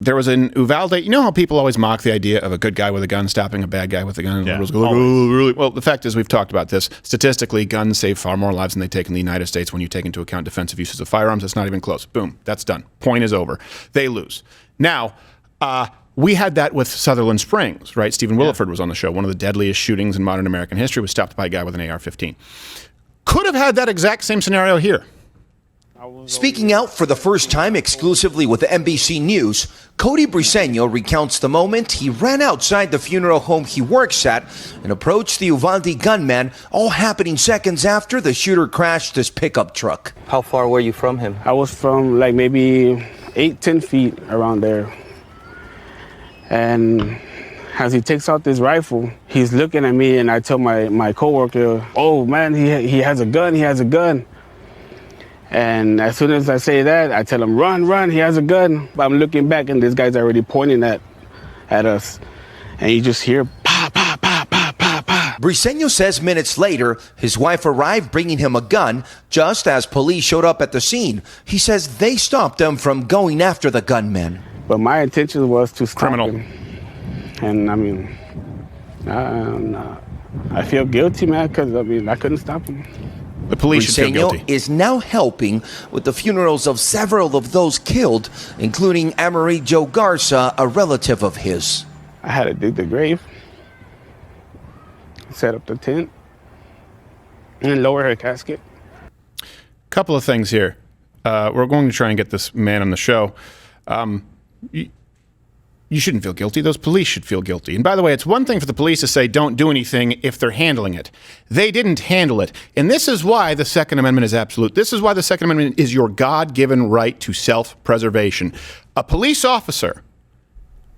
there was in Uvalde. You know how people always mock the idea of a good guy with a gun stopping a bad guy with a gun? Yeah, Really? Well, the fact is, we've talked about this. Statistically, guns save far more lives than they take in the United States when you take into account defensive uses of firearms. It's not even close. Boom. That's done. Point is over. They lose. Now, we had that with Sutherland Springs, right? Stephen Williford was on the show. One of the deadliest shootings in modern American history was stopped by a guy with an AR-15. Could have had that exact same scenario here. Speaking out for the first time exclusively with NBC News, Cody Briseno recounts the moment he ran outside the funeral home he works at and approached the Uvalde gunman, all happening seconds after the shooter crashed his pickup truck. How far were you from him? I was from like maybe 8-10 feet around there. And as he takes out this rifle, he's looking at me, and I tell my coworker, "Oh man, he has a gun, he has a gun." And as soon as I say that, I tell him, run, he has a gun. But I'm looking back, and this guy's already pointing at us. And you just hear, pa, pa, pa, pa, pa, pa. Briseno says minutes later, his wife arrived bringing him a gun just as police showed up at the scene. He says they stopped them from going after the gunman. But my intention was to stop Criminal. him. And I mean, I feel guilty, man, because I couldn't stop him. The police should feel Briseno guilty. is now helping with the funerals of several of those killed, including Amerie Jo Garza, a relative of his. I had to dig the grave, set up the tent, and then lower her casket. Couple of things here. We're going to try and get this man on the show. You shouldn't feel guilty. Those police should feel guilty. And by the way, it's one thing for the police to say don't do anything if they're handling it. They didn't handle it. And this is why the Second Amendment is absolute. This is why the Second Amendment is your God-given right to self-preservation. A police officer,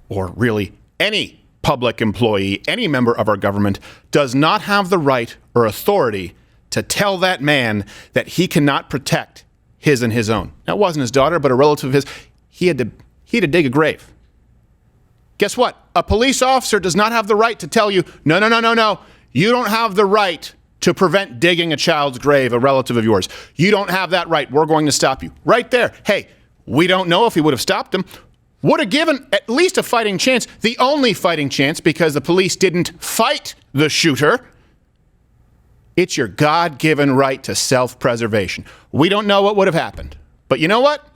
or really any public employee, any member of our government, does not have the right or authority to tell that man that he cannot protect his and his own. That wasn't his daughter, but a relative of his. He had to dig a grave. Guess what? A police officer does not have the right to tell you, no. You don't have the right to prevent digging a child's grave, a relative of yours. You don't have that right. We're going to stop you. Right there. Hey, we don't know if he would have stopped him. Would have given at least a fighting chance, the only fighting chance, because the police didn't fight the shooter. It's your God-given right to self-preservation. We don't know what would have happened. But you know what?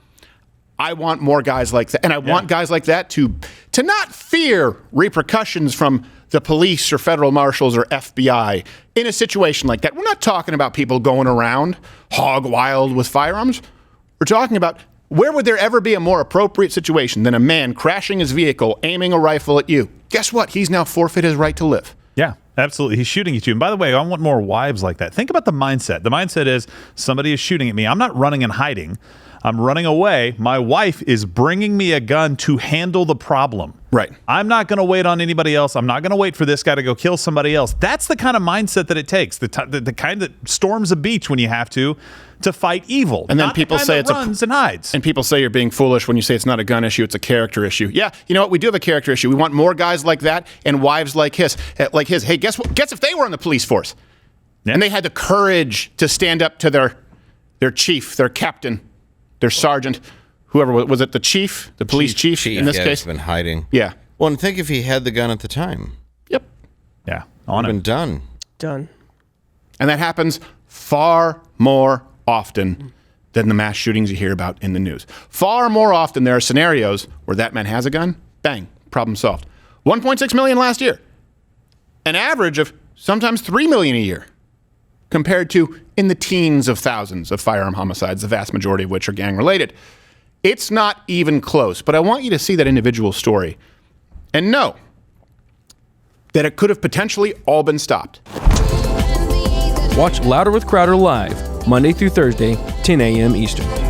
I want more guys like that. And I want guys like that to not fear repercussions from the police or federal marshals or FBI in a situation like that. We're not talking about people going around hog wild with firearms. We're talking about where would there ever be a more appropriate situation than a man crashing his vehicle, aiming a rifle at you? Guess what? He's now forfeit his right to live. Yeah, absolutely. He's shooting at you. And by the way, I want more wives like that. Think about the mindset. The mindset is somebody is shooting at me. I'm not running and hiding. I'm running away. My wife is bringing me a gun to handle the problem. Right. I'm not going to wait on anybody else. I'm not going to wait for this guy to go kill somebody else. That's the kind of mindset that it takes. The kind that storms a beach when you have to fight evil. And then not people say it's runs and hides. And people say you're being foolish when you say it's not a gun issue, it's a character issue. Yeah, you know what? We do have a character issue. We want more guys like that and wives like his. Hey, guess what? Guess if they were in the police force and they had the courage to stand up to their chief, their captain, their sergeant, whoever was it, the chief, the police chief in this case? He's been hiding. Yeah. Well, and think if he had the gun at the time. Yep. Yeah. On Been it. done. And that happens far more often than the mass shootings you hear about in the news. Far more often there are scenarios where that man has a gun, bang, problem solved. 1.6 million last year. An average of sometimes 3 million a year, compared to in the teens of thousands of firearm homicides, the vast majority of which are gang-related. It's not even close, but I want you to see that individual story and know that it could have potentially all been stopped. Watch Louder with Crowder live, Monday through Thursday, 10 a.m. Eastern.